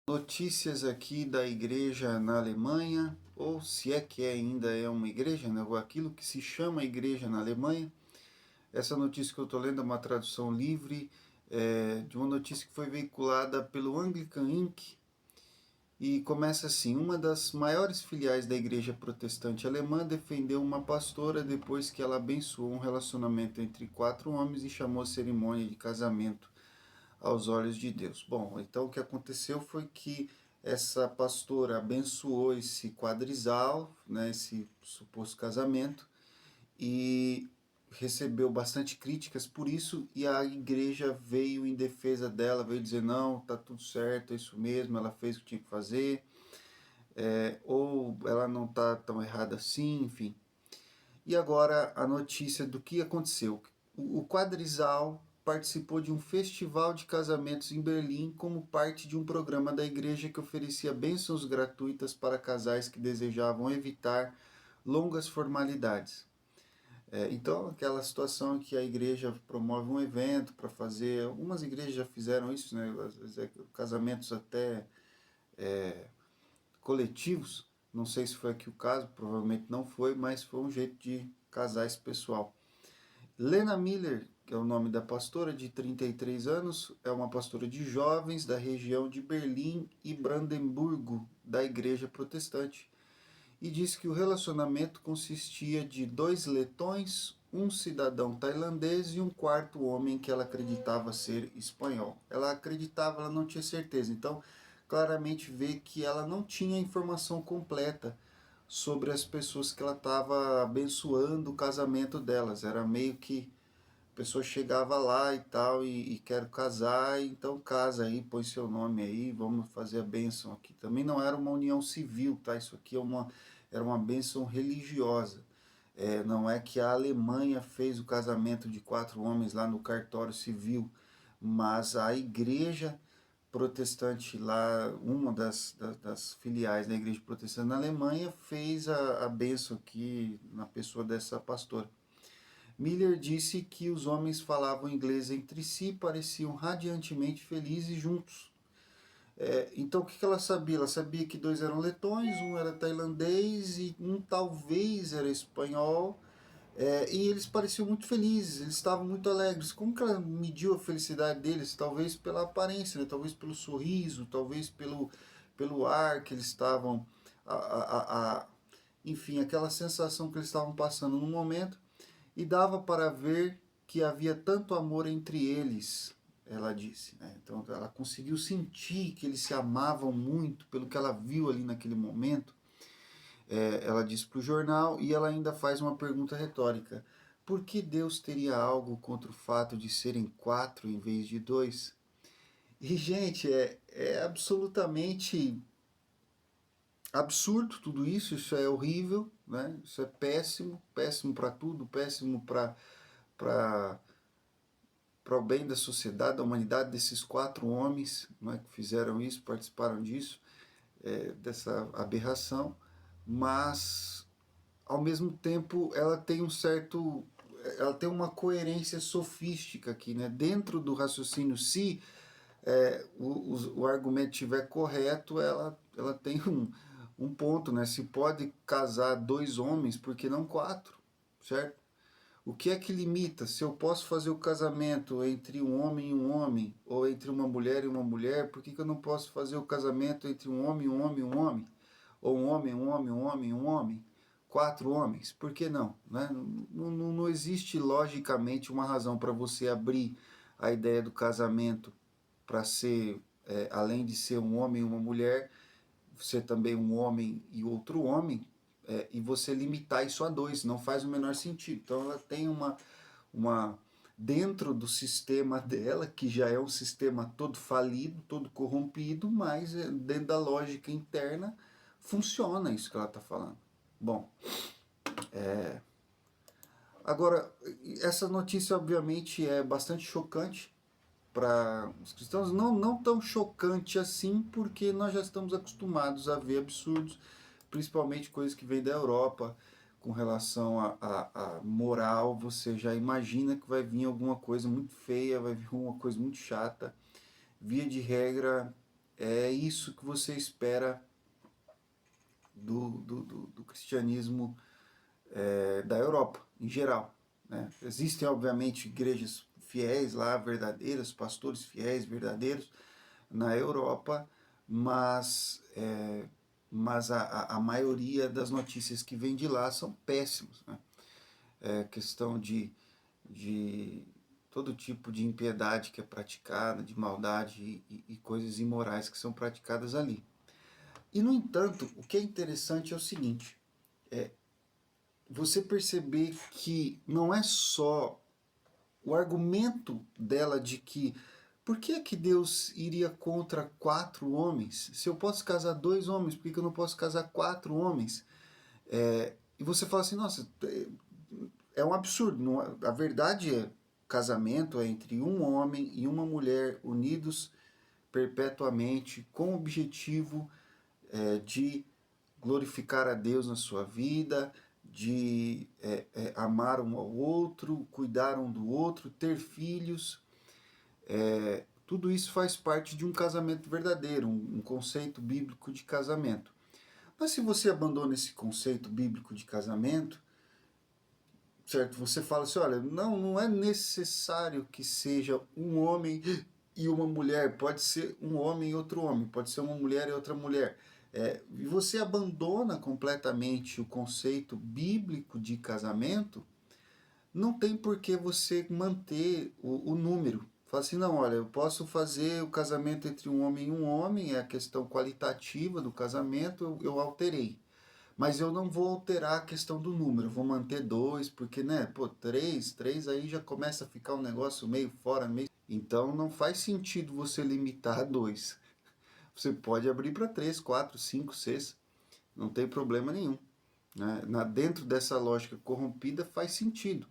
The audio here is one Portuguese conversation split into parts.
Notícias aqui da igreja na Alemanha, ou se é que ainda é uma igreja, né, ou aquilo que se chama igreja na Alemanha. Essa notícia que eu estou lendo é uma tradução livre de uma notícia que foi veiculada pelo Anglican Inc. E começa assim: uma das maiores filiais da igreja protestante alemã defendeu uma pastora depois que ela abençoou um relacionamento entre 4 homens e chamou a cerimônia de casamento aos olhos de Deus. Bom, então o que aconteceu foi que essa pastora abençoou esse quadrisal, né, esse suposto casamento, e recebeu bastante críticas por isso, e a igreja veio em defesa dela, veio dizer: não, tá tudo certo, é isso mesmo, ela fez o que tinha que fazer, ou ela não tá tão errada assim, enfim. E agora a notícia do que aconteceu. O quadrisal participou de um festival de casamentos em Berlim como parte de um programa da igreja que oferecia bênçãos gratuitas para casais que desejavam evitar longas formalidades. Então, aquela situação em que a igreja promove um evento para fazer, algumas igrejas já fizeram isso, né? Às vezes, casamentos até coletivos, não sei se foi aqui o caso, provavelmente não foi, mas foi um jeito de casar esse pessoal. Lena Miller, que é o nome da pastora, de 33 anos, é uma pastora de jovens da região de Berlim e Brandemburgo, da igreja protestante, e disse que o relacionamento consistia de 2 letões, um cidadão tailandês e um quarto homem que ela acreditava ser espanhol. Ela acreditava, ela não tinha certeza. Então, claramente vê que ela não tinha informação completa sobre as pessoas que ela estava abençoando o casamento delas. Era meio que a pessoa chegava lá e tal, e quero casar, então casa aí, põe seu nome aí, vamos fazer a bênção aqui. Também não era uma união civil, tá? Isso aqui era uma bênção religiosa. Não é que a Alemanha fez o casamento de 4 homens lá no cartório civil, mas a igreja protestante lá, uma das filiais da igreja protestante na Alemanha, fez a bênção aqui na pessoa dessa pastora. Miller disse que os homens falavam inglês entre si, pareciam radiantemente felizes juntos. Então o que ela sabia? Ela sabia que 2 eram letões, um era tailandês e um talvez era espanhol. E eles pareciam muito felizes, eles estavam muito alegres. Como que ela mediu a felicidade deles? Talvez pela aparência, né? Talvez pelo sorriso, talvez pelo ar que eles estavam, enfim, aquela sensação que eles estavam passando no momento. E dava para ver que havia tanto amor entre eles, ela disse. Né? Então ela conseguiu sentir que eles se amavam muito pelo que ela viu ali naquele momento. Ela disse para o jornal, e ela ainda faz uma pergunta retórica: por que Deus teria algo contra o fato de serem 4 em vez de 2? E, gente, é absolutamente absurdo tudo isso, isso é horrível, né? Isso é péssimo, péssimo para tudo, péssimo para o bem da sociedade, da humanidade, desses 4 homens, né, que fizeram isso, participaram disso, dessa aberração, mas ao mesmo tempo ela tem uma coerência sofística aqui, né? Dentro do raciocínio, se o argumento estiver correto, ela tem um ponto, né? Se pode casar 2 homens, por que não 4, certo? O que é que limita? Se eu posso fazer o casamento entre um homem e um homem, ou entre uma mulher e uma mulher, por que eu não posso fazer o casamento entre um homem, um homem e um homem? Ou um homem, um homem, um homem, um homem? 4 homens? Por que não? Né? Não existe logicamente uma razão para você abrir a ideia do casamento para ser, além de ser um homem e uma mulher, ser também um homem e outro homem, e você limitar isso a 2, não faz o menor sentido. Então ela tem uma dentro do sistema dela, que já é um sistema todo falido, todo corrompido, mas dentro da lógica interna funciona isso que ela está falando. Bom, agora, essa notícia obviamente é bastante chocante para os cristãos, não tão chocante assim, porque nós já estamos acostumados a ver absurdos, principalmente coisas que vêm da Europa, com relação a moral. Você já imagina que vai vir alguma coisa muito feia, vai vir alguma coisa muito chata. Via de regra, é isso que você espera do cristianismo da Europa, em geral. Né? Existem, obviamente, igrejas fiéis lá, verdadeiras, pastores fiéis, verdadeiros, na Europa, mas a maioria das notícias que vem de lá são péssimas. Né? Questão de todo tipo de impiedade que é praticada, de maldade e coisas imorais que são praticadas ali. E, no entanto, o que é interessante é o seguinte, você perceber que não é só o argumento dela de que por que Deus iria contra 4 homens? Se eu posso casar 2 homens, por que eu não posso casar 4 homens? E você fala assim, nossa, é um absurdo. Não, a verdade é, casamento é entre um homem e uma mulher unidos perpetuamente com o objetivo de glorificar a Deus na sua vida, de amar um ao outro, cuidar um do outro, ter filhos. Tudo isso faz parte de um casamento verdadeiro, um conceito bíblico de casamento. Mas se você abandona esse conceito bíblico de casamento, certo? Você fala assim, olha, não é necessário que seja um homem e uma mulher, pode ser um homem e outro homem, pode ser uma mulher e outra mulher. E você abandona completamente o conceito bíblico de casamento, não tem por que você manter o número. Fala assim, não, olha, eu posso fazer o casamento entre um homem e um homem, é a questão qualitativa do casamento, eu alterei. Mas eu não vou alterar a questão do número, eu vou manter 2, porque, né, pô, 3 aí já começa a ficar um negócio meio fora, meio... Então não faz sentido você limitar a 2. Você pode abrir para 3, 4, 5, 6, não tem problema nenhum. Né? Dentro dessa lógica corrompida faz sentido.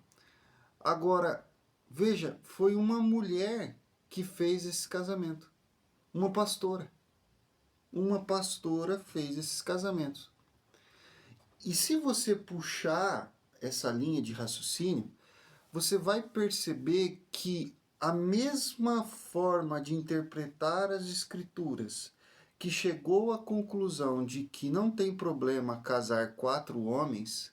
Agora, veja, foi uma mulher que fez esse casamento. Uma pastora. Uma pastora fez esses casamentos. E se você puxar essa linha de raciocínio, você vai perceber que a mesma forma de interpretar as escrituras que chegou à conclusão de que não tem problema casar 4 homens,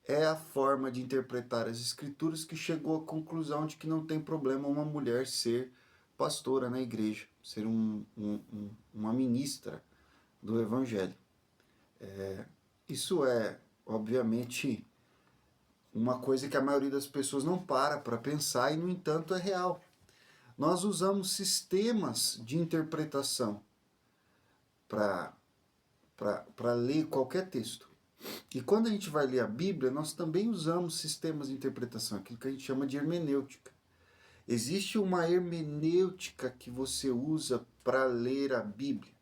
é a forma de interpretar as escrituras que chegou à conclusão de que não tem problema uma mulher ser pastora na igreja, ser uma ministra do evangelho. Isso é, obviamente, uma coisa que a maioria das pessoas não para pensar e, no entanto, é real. Nós usamos sistemas de interpretação para ler qualquer texto. E quando a gente vai ler a Bíblia, nós também usamos sistemas de interpretação, aquilo que a gente chama de hermenêutica. Existe uma hermenêutica que você usa para ler a Bíblia.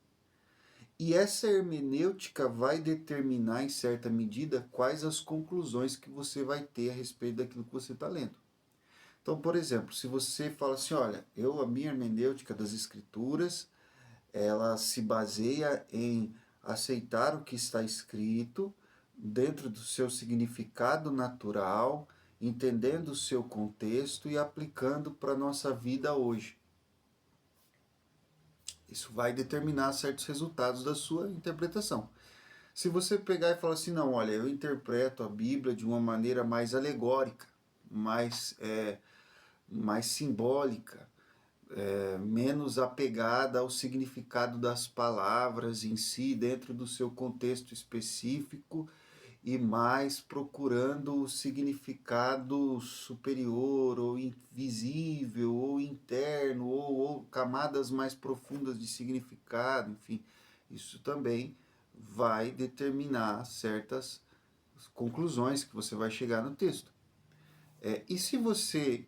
E essa hermenêutica vai determinar, em certa medida, quais as conclusões que você vai ter a respeito daquilo que você está lendo. Então, por exemplo, se você fala assim, olha, a minha hermenêutica das escrituras, ela se baseia em aceitar o que está escrito dentro do seu significado natural, entendendo o seu contexto e aplicando para a nossa vida hoje. Isso vai determinar certos resultados da sua interpretação. Se você pegar e falar assim, não, olha, eu interpreto a Bíblia de uma maneira mais alegórica, mais simbólica, menos apegada ao significado das palavras em si, dentro do seu contexto específico, e mais procurando o significado superior, ou invisível, ou interno, ou camadas mais profundas de significado, enfim, isso também vai determinar certas conclusões que você vai chegar no texto. E se você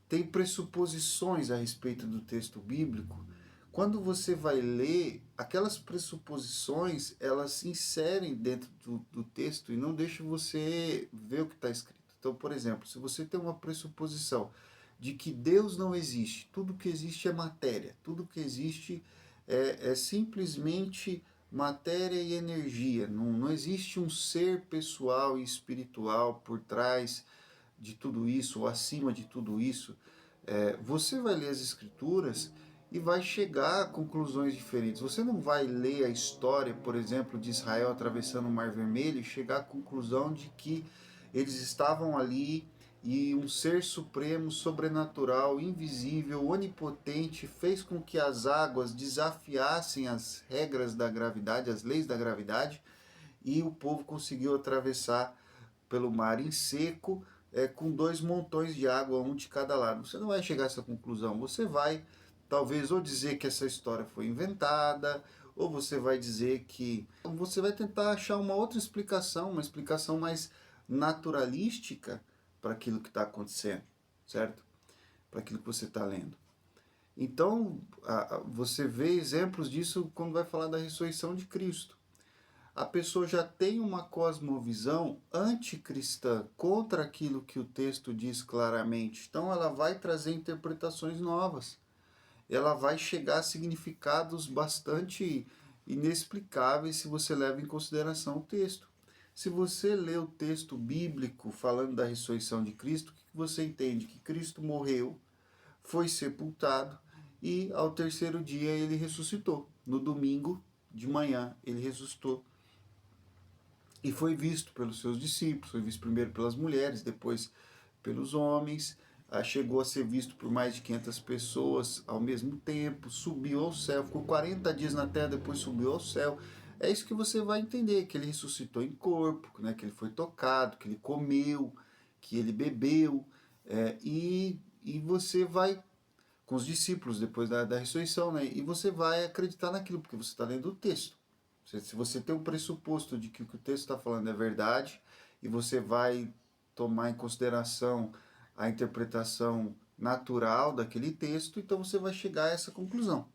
tem pressuposições a respeito do texto bíblico, quando você vai ler, aquelas pressuposições, elas se inserem dentro do texto e não deixam você ver o que está escrito. Então, por exemplo, se você tem uma pressuposição de que Deus não existe, tudo que existe é matéria, tudo que existe é simplesmente matéria e energia, não existe um ser pessoal e espiritual por trás de tudo isso, ou acima de tudo isso, você vai ler as escrituras e vai chegar a conclusões diferentes. Você não vai ler a história, por exemplo, de Israel atravessando o Mar Vermelho e chegar à conclusão de que eles estavam ali e um ser supremo, sobrenatural, invisível, onipotente fez com que as águas desafiassem as regras da gravidade, as leis da gravidade, e o povo conseguiu atravessar pelo mar em seco, com dois montões de água, um de cada lado. Você não vai chegar a essa conclusão. Você vai, talvez, ou dizer que essa história foi inventada, ou você vai dizer que... Você vai tentar achar uma outra explicação, uma explicação mais naturalística para aquilo que está acontecendo, certo? Para aquilo que você está lendo. Então, você vê exemplos disso quando vai falar da ressurreição de Cristo. A pessoa já tem uma cosmovisão anticristã contra aquilo que o texto diz claramente. Então ela vai trazer interpretações novas. Ela vai chegar a significados bastante inexplicáveis se você leva em consideração o texto. Se você lê o texto bíblico falando da ressurreição de Cristo, o que você entende? Que Cristo morreu, foi sepultado e ao terceiro dia ele ressuscitou. No domingo de manhã ele ressuscitou. E foi visto pelos seus discípulos, foi visto primeiro pelas mulheres, depois pelos homens, chegou a ser visto por mais de 500 pessoas ao mesmo tempo, subiu ao céu, ficou 40 dias na terra, depois subiu ao céu. É isso que você vai entender, que ele ressuscitou em corpo, né, que ele foi tocado, que ele comeu, que ele bebeu, e você vai, com os discípulos depois da ressurreição, né, e você vai acreditar naquilo, porque você está lendo o texto. Se você tem um pressuposto de que o que o texto está falando é verdade, e você vai tomar em consideração a interpretação natural daquele texto, então você vai chegar a essa conclusão.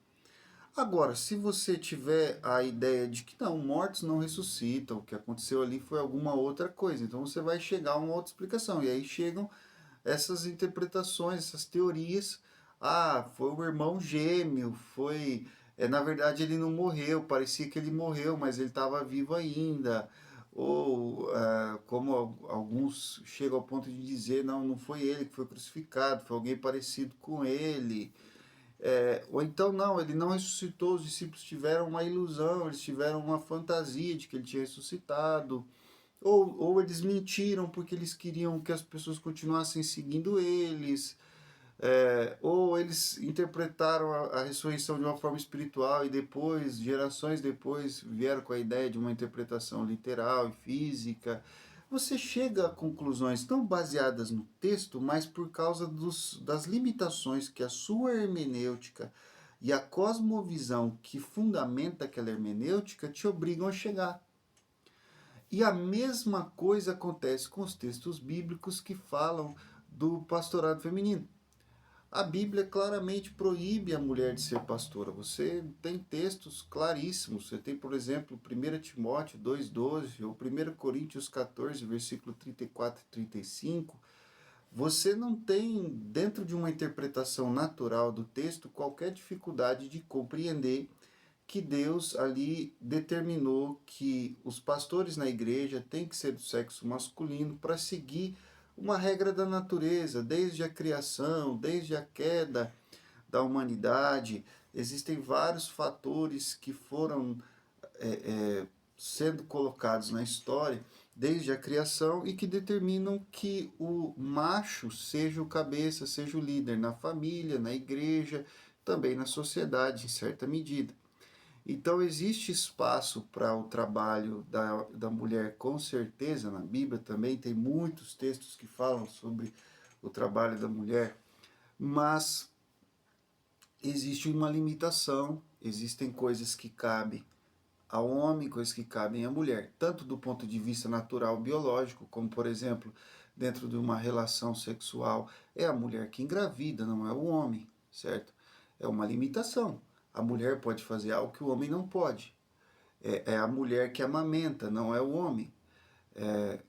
Agora, se você tiver a ideia de que não, mortos não ressuscitam, o que aconteceu ali foi alguma outra coisa, então você vai chegar a uma outra explicação. E aí chegam essas interpretações, essas teorias. Ah, foi o irmão gêmeo, foi. Na verdade, ele não morreu, parecia que ele morreu, mas ele estava vivo ainda. Ou, como alguns chegam ao ponto de dizer, não, não foi ele que foi crucificado, foi alguém parecido com ele. Ou então, não, ele não ressuscitou, os discípulos tiveram uma ilusão, eles tiveram uma fantasia de que ele tinha ressuscitado. Ou eles mentiram porque eles queriam que as pessoas continuassem seguindo eles, ou eles interpretaram a ressurreição de uma forma espiritual e depois, gerações depois, vieram com a ideia de uma interpretação literal e física. Você chega a conclusões não baseadas no texto, mas por causa das limitações que a sua hermenêutica e a cosmovisão que fundamenta aquela hermenêutica te obrigam a chegar. E a mesma coisa acontece com os textos bíblicos que falam do pastorado feminino. A Bíblia claramente proíbe a mulher de ser pastora. Você tem textos claríssimos. Você tem, por exemplo, 1 Timóteo 2,12 ou 1 Coríntios 14, versículo 34 e 35. Você não tem, dentro de uma interpretação natural do texto, qualquer dificuldade de compreender que Deus ali determinou que os pastores na igreja têm que ser do sexo masculino para seguir uma regra da natureza, desde a criação, desde a queda da humanidade. Existem vários fatores que foram sendo colocados na história desde a criação e que determinam que o macho seja o cabeça, seja o líder na família, na igreja, também na sociedade, em certa medida. Então, existe espaço para o trabalho da mulher, com certeza, na Bíblia também tem muitos textos que falam sobre o trabalho da mulher, mas existe uma limitação, existem coisas que cabem ao homem, coisas que cabem à mulher, tanto do ponto de vista natural, biológico, como, por exemplo, dentro de uma relação sexual, é a mulher que engravida, não é o homem, certo? É uma limitação. A mulher pode fazer algo que o homem não pode. É a mulher que amamenta, não é o homem.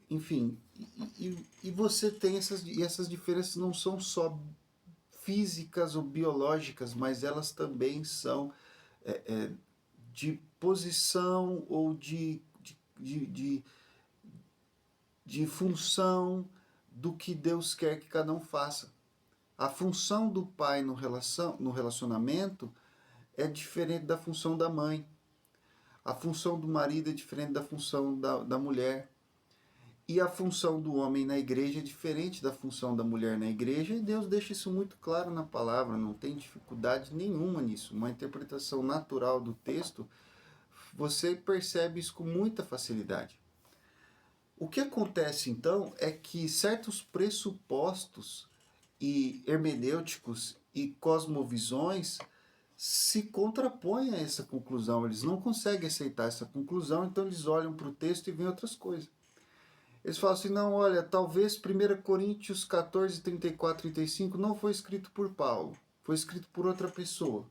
Enfim, e você tem essas diferenças não são só físicas ou biológicas, mas elas também são de posição ou de função do que Deus quer que cada um faça. A função do pai no relacionamento é diferente da função da mãe. A função do marido é diferente da função da mulher. E a função do homem na igreja é diferente da função da mulher na igreja, e Deus deixa isso muito claro na palavra, não tem dificuldade nenhuma nisso. Uma interpretação natural do texto, você percebe isso com muita facilidade. O que acontece então é que certos pressupostos e hermenêuticos e cosmovisões se contrapõem a essa conclusão. Eles não conseguem aceitar essa conclusão, então eles olham para o texto e veem outras coisas. Eles falam assim, não, olha, talvez 1 Coríntios 14, 34, 35 não foi escrito por Paulo, foi escrito por outra pessoa.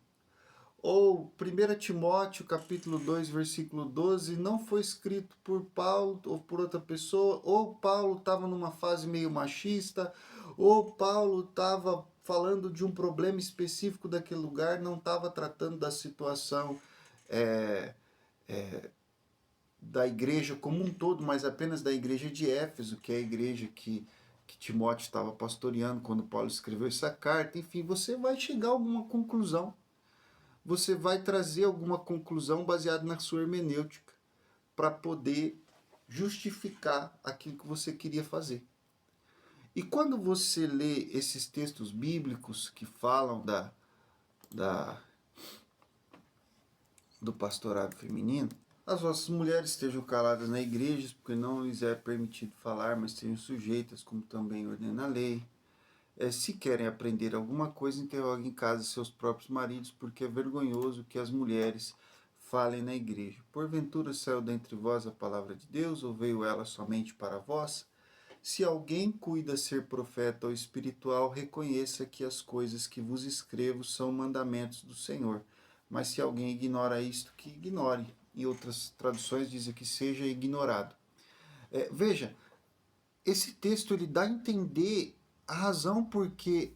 Ou 1 Timóteo capítulo 2, versículo 12, não foi escrito por Paulo ou por outra pessoa, ou Paulo estava numa fase meio machista, ou Paulo estava falando de um problema específico daquele lugar, não estava tratando da situação da igreja como um todo, mas apenas da igreja de Éfeso, que é a igreja que Timóteo estava pastoreando quando Paulo escreveu essa carta. Enfim, você vai chegar a alguma conclusão. Você vai trazer alguma conclusão baseada na sua hermenêutica para poder justificar aquilo que você queria fazer. E quando você lê esses textos bíblicos que falam do pastorado feminino, as vossas mulheres estejam caladas na igreja, porque não lhes é permitido falar, mas sejam sujeitas, como também ordena a lei. Se querem aprender alguma coisa, interroguem em casa seus próprios maridos, porque é vergonhoso que as mulheres falem na igreja. Porventura saiu dentre vós a palavra de Deus, ou veio ela somente para vós? Se alguém cuida ser profeta ou espiritual, reconheça que as coisas que vos escrevo são mandamentos do Senhor. Mas se alguém ignora isto, que ignore. Em outras traduções dizem que seja ignorado. Veja, esse texto ele dá a entender a razão porque,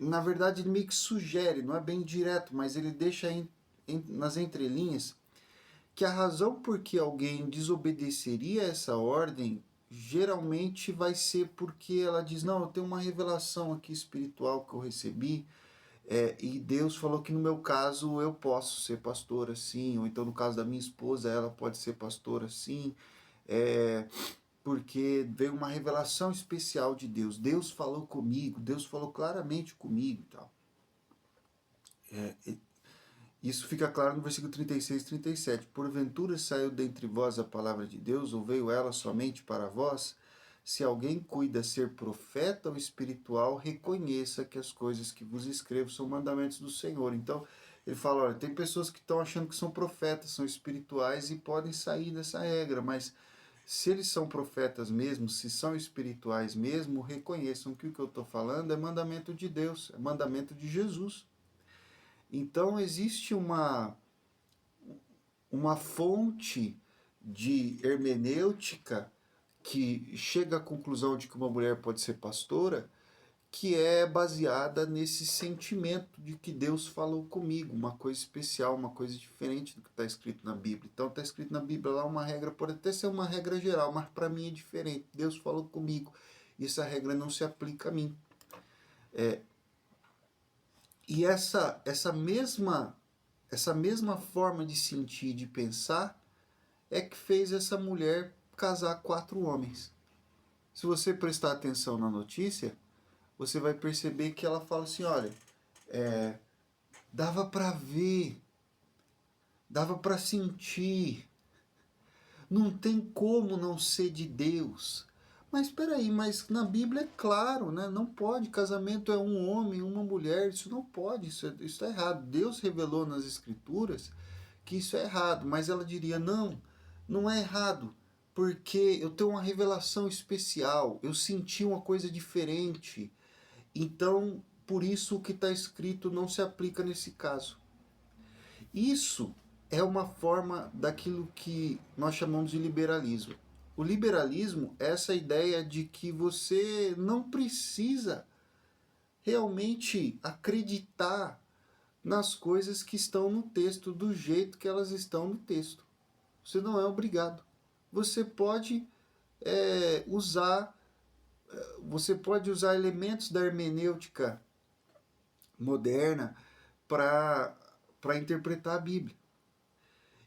na verdade, ele meio que sugere, não é bem direto, mas ele deixa nas entrelinhas que a razão por que alguém desobedeceria a essa ordem geralmente vai ser porque ela diz, não, eu tenho uma revelação aqui espiritual que eu recebi, e Deus falou que no meu caso eu posso ser pastora sim, ou então no caso da minha esposa ela pode ser pastora sim, porque veio uma revelação especial de Deus. Deus falou comigo, Deus falou claramente comigo e tal. Isso fica claro no versículo 36 e 37. Porventura saiu dentre vós a palavra de Deus, ou veio ela somente para vós? Se alguém cuida ser profeta ou espiritual, reconheça que as coisas que vos escrevo são mandamentos do Senhor. Então, ele fala, olha, tem pessoas que estão achando que são profetas, são espirituais e podem sair dessa regra, mas se eles são profetas mesmo, se são espirituais mesmo, reconheçam que o que eu estou falando é mandamento de Deus, é mandamento de Jesus. Então existe uma fonte de hermenêutica que chega à conclusão de que uma mulher pode ser pastora, que é baseada nesse sentimento de que Deus falou comigo, uma coisa especial, uma coisa diferente do que está escrito na Bíblia. Então está escrito na Bíblia lá uma regra, pode até ser uma regra geral, mas para mim é diferente. Deus falou comigo e essa regra não se aplica a mim. E essa mesma forma de sentir, de pensar, é que fez essa mulher casar 4 homens. Se você prestar atenção na notícia, você vai perceber que ela fala assim, olha, dava para ver, dava para sentir, não tem como não ser de Deus. Mas espera aí, mas na Bíblia é claro, né? Não pode, casamento é um homem, uma mulher, isso não pode, isso é errado. Deus revelou nas Escrituras que isso é errado, mas ela diria, não, não é errado, porque eu tenho uma revelação especial, eu senti uma coisa diferente, então por isso o que está escrito não se aplica nesse caso. Isso é uma forma daquilo que nós chamamos de liberalismo. O liberalismo é essa ideia de que você não precisa realmente acreditar nas coisas que estão no texto do jeito que elas estão no texto. Você não é obrigado. Você pode usar elementos da hermenêutica moderna para interpretar a Bíblia.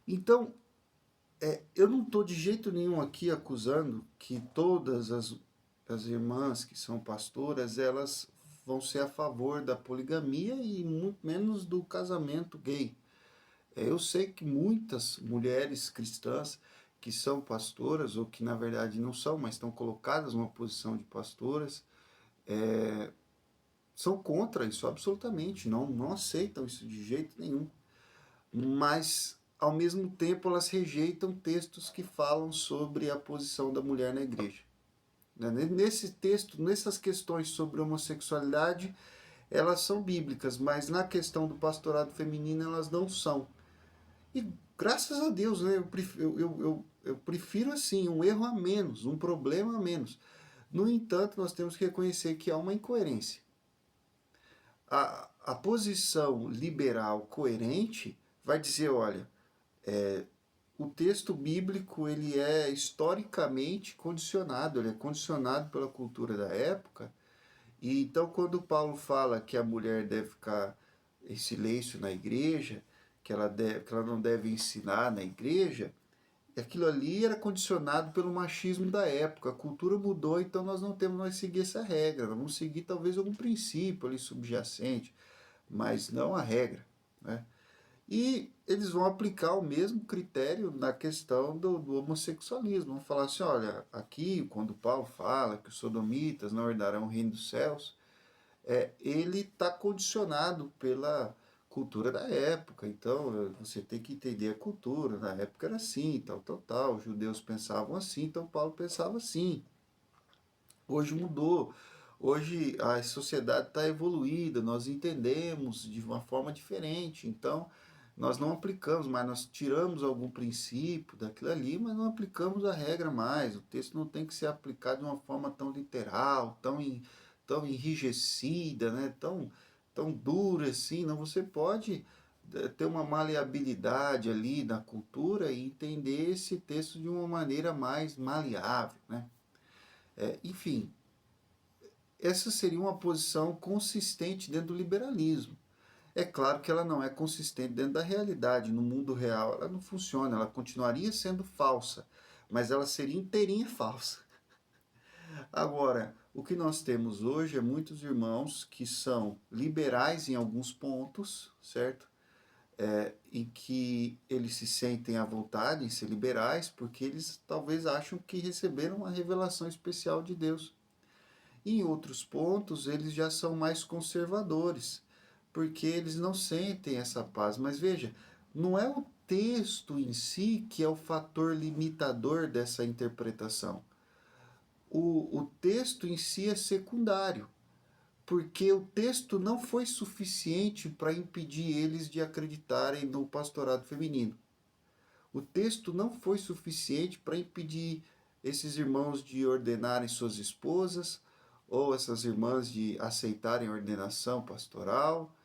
Então, eu não estou de jeito nenhum aqui acusando que todas as irmãs que são pastoras, elas vão ser a favor da poligamia e muito menos do casamento gay. Eu sei que muitas mulheres cristãs que são pastoras, ou que na verdade não são, mas estão colocadas numa posição de pastoras, são contra isso absolutamente, não aceitam isso de jeito nenhum. Mas, ao mesmo tempo, elas rejeitam textos que falam sobre a posição da mulher na igreja. Nesse texto, nessas questões sobre homossexualidade, elas são bíblicas, mas na questão do pastorado feminino elas não são. E graças a Deus, né, eu prefiro assim, um erro a menos, um problema a menos. No entanto, nós temos que reconhecer que há uma incoerência. A posição liberal coerente vai dizer, olha, o texto bíblico ele é historicamente condicionado, ele é condicionado pela cultura da época. E então quando Paulo fala que a mulher deve ficar em silêncio na igreja, que ela não deve ensinar na igreja, aquilo ali era condicionado pelo machismo da época. A cultura mudou, então nós não temos mais que seguir essa regra. Nós vamos seguir talvez algum princípio ali subjacente, mas não a regra, né? E eles vão aplicar o mesmo critério na questão do homossexualismo. Vão falar assim, olha, aqui quando Paulo fala que os sodomitas não herdarão o reino dos céus, ele está condicionado pela cultura da época. Então você tem que entender a cultura. Na época era assim, tal, tal, tal. Os judeus pensavam assim, então Paulo pensava assim. Hoje mudou. Hoje a sociedade está evoluída, nós entendemos de uma forma diferente. Então, nós não aplicamos, mas nós tiramos algum princípio daquilo ali, mas não aplicamos a regra mais. O texto não tem que ser aplicado de uma forma tão literal, tão enrijecida, né? Tão dura assim. Não, você pode ter uma maleabilidade ali na cultura e entender esse texto de uma maneira mais maleável, né? Enfim, essa seria uma posição consistente dentro do liberalismo. É claro que ela não é consistente dentro da realidade. No mundo real, ela não funciona, ela continuaria sendo falsa, mas ela seria inteirinha falsa. Agora, o que nós temos hoje é muitos irmãos que são liberais em alguns pontos, certo? Em que eles se sentem à vontade em ser liberais, porque eles talvez acham que receberam uma revelação especial de Deus. Em outros pontos, eles já são mais conservadores, porque eles não sentem essa paz. Mas veja, não é o texto em si que é o fator limitador dessa interpretação. O texto em si é secundário, porque o texto não foi suficiente para impedir eles de acreditarem no pastorado feminino. O texto não foi suficiente para impedir esses irmãos de ordenarem suas esposas ou essas irmãs de aceitarem a ordenação pastoral,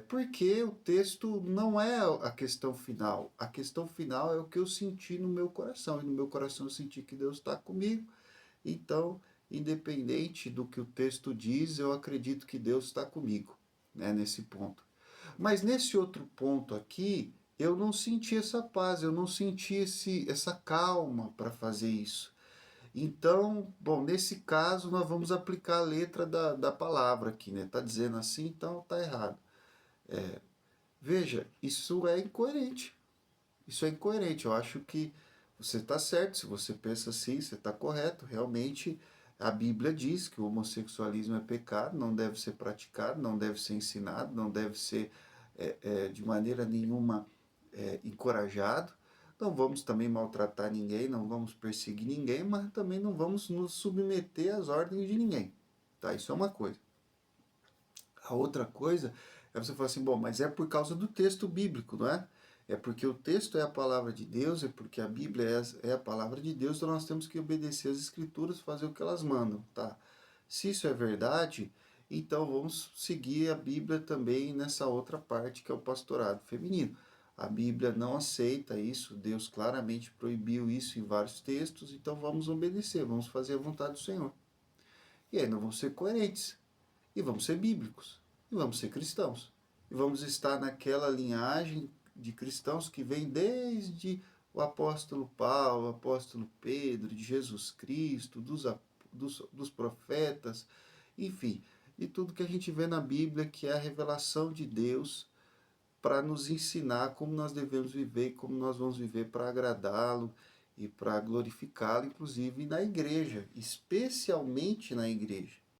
porque o texto não é a questão final. A questão final é o que eu senti no meu coração. E no meu coração eu senti que Deus está comigo. Então, independente do que o texto diz, eu acredito que Deus está comigo, né, nesse ponto. Mas nesse outro ponto aqui, eu não senti essa paz, eu não senti essa calma para fazer isso. Então, bom, nesse caso nós vamos aplicar a letra da palavra aqui, né? Tá dizendo assim, então tá errado. Veja, isso é incoerente. Isso é incoerente. Eu acho que você está certo, se você pensa assim, você está correto. Realmente, a Bíblia diz que o homossexualismo é pecado, não deve ser praticado, não deve ser ensinado, não deve ser de maneira nenhuma encorajado. Não vamos também maltratar ninguém, não vamos perseguir ninguém, mas também não vamos nos submeter às ordens de ninguém. Tá? Isso é uma coisa. A outra coisa é você falar assim, bom, mas é por causa do texto bíblico, não é? É porque o texto é a palavra de Deus, é porque a Bíblia é a palavra de Deus, então nós temos que obedecer as Escrituras, fazer o que elas mandam, tá? Se isso é verdade, então vamos seguir a Bíblia também nessa outra parte que é o pastorado feminino. A Bíblia não aceita isso, Deus claramente proibiu isso em vários textos, então vamos obedecer, vamos fazer a vontade do Senhor. E aí nós vamos ser coerentes e vamos ser bíblicos. e vamos ser cristãos. E vamos estar naquela linhagem de cristãos que vem desde o apóstolo Paulo, o apóstolo Pedro, de Jesus Cristo, dos profetas, enfim, e tudo que a gente vê na Bíblia, que é a revelação de Deus para nos ensinar como nós devemos viver e como nós vamos viver para agradá-lo e para glorificá-lo, inclusive na igreja, especialmente na igreja.